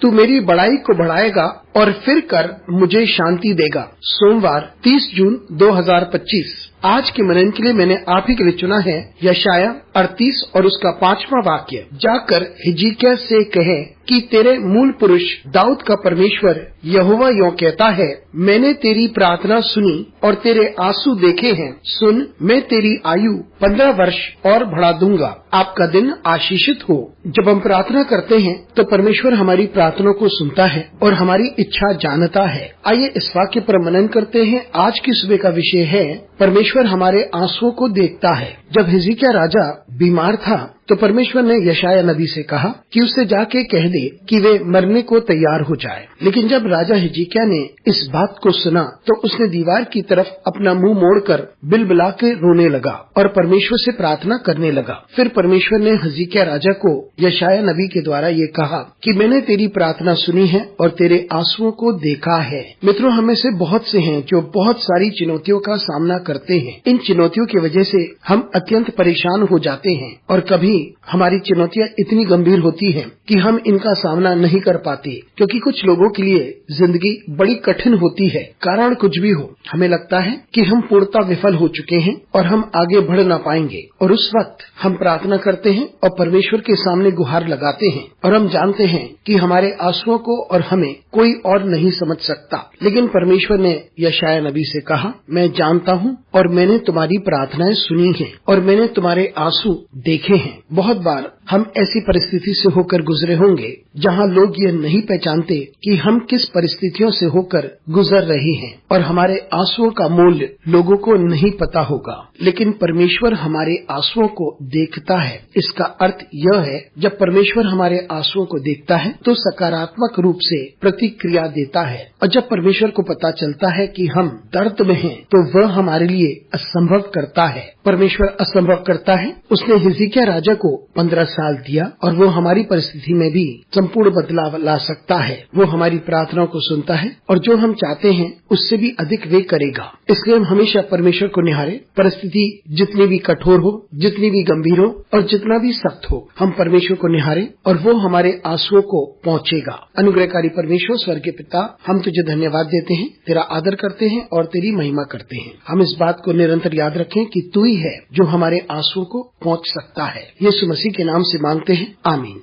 तू मेरी बड़ाई को बढ़ाएगा और फिर कर मुझे शांति देगा। सोमवार 30 जून 2025। आज के मनन के लिए मैंने आप ही के लिए चुना है यशाया 38 और उसका 5वां वाक्य। जाकर हिजकिय्याह से कहे कि तेरे मूल पुरुष दाऊद का परमेश्वर यहोवा यों कहता है, मैंने तेरी प्रार्थना सुनी और तेरे आंसू देखे हैं। सुन, मैं तेरी आयु 15 वर्ष और बढ़ा दूंगा। आपका दिन आशीषित हो। जब हम प्रार्थना करते हैं तो परमेश्वर हमारी प्रार्थना को सुनता है और हमारी इच्छा जानता है। आइए इस वाक्य पर मनन करते हैं। आज की सुबह का विषय है परमेश्वर हमारे आंसुओं को देखता है। जब हिजकिय्याह राजा बीमार था तो परमेश्वर ने यशाया नबी से कहा कि उससे जाके कह दे कि वे मरने को तैयार हो जाए। लेकिन जब राजा हिजकिय्याह ने इस बात को सुना तो उसने दीवार की तरफ अपना मुंह मोड़कर बिलबिला के रोने लगा और परमेश्वर से प्रार्थना करने लगा। फिर परमेश्वर ने हिजकिय्याह राजा को यशाया नबी के द्वारा ये कहा कि मैंने तेरी प्रार्थना सुनी है और तेरे आंसुओं को देखा है। मित्रों, हमें से बहुत से हैं जो बहुत सारी चुनौतियों का सामना करते हैं। इन चुनौतियों की वजह से हम अत्यंत परेशान हो जाते हैं और कभी हमारी चुनौतियां इतनी गंभीर होती हैं कि हम इनका सामना नहीं कर पाते, क्योंकि कुछ लोगों के लिए जिंदगी बड़ी कठिन होती है। कारण कुछ भी हो, हमें लगता है कि हम पूर्णतः विफल हो चुके हैं और हम आगे बढ़ ना पाएंगे। और उस वक्त हम प्रार्थना करते हैं और परमेश्वर के सामने गुहार लगाते हैं और हम जानते हैं कि हमारे आंसुओं को और हमें कोई और नहीं समझ सकता। लेकिन परमेश्वर ने यशाया नबी से कहा, मैं जानता हूँ और मैंने तुम्हारी प्रार्थनाएं सुनी हैं और मैंने तुम्हारे आंसू देखे हैं। बहुत बार हम ऐसी परिस्थिति से होकर गुजरे होंगे जहाँ लोग ये नहीं पहचानते कि हम किस परिस्थितियों से होकर गुजर रहे हैं और हमारे आंसुओं का मूल्य लोगों को नहीं पता होगा। लेकिन परमेश्वर हमारे आंसुओं को देखता है। इसका अर्थ यह है, जब परमेश्वर हमारे आंसुओं को देखता है तो सकारात्मक रूप से प्रतिक्रिया देता है। और जब परमेश्वर को पता चलता है कि हम दर्द में हैं, तो वह हमारे लिए असंभव करता है। परमेश्वर असंभव करता है। उसने हिजकिय्याह राजा को 15 साल दिया और वो हमारी परिस्थिति में भी संपूर्ण बदलाव ला सकता है। वो हमारी प्रार्थनाओं को सुनता है और जो हम चाहते हैं उससे भी अधिक वे करेगा। इसलिए हम हमेशा परमेश्वर को निहारे। परिस्थिति जितनी भी कठोर हो, जितनी भी गंभीर हो और जितना भी सख्त हो, हम परमेश्वर को निहारे और वो हमारे आंसुओं को पहुँचेगा। अनुग्रहकारी परमेश्वर, स्वर्गीय पिता, हम तुझे धन्यवाद देते हैं, तेरा आदर करते हैं और तेरी महिमा करते हैं। हम इस बात को निरंतर याद रखें कि तू ही है जो हमारे आंसुओं को पहुँच सकता है। यीशु मसीह के नाम से मांगते हैं, आमीन।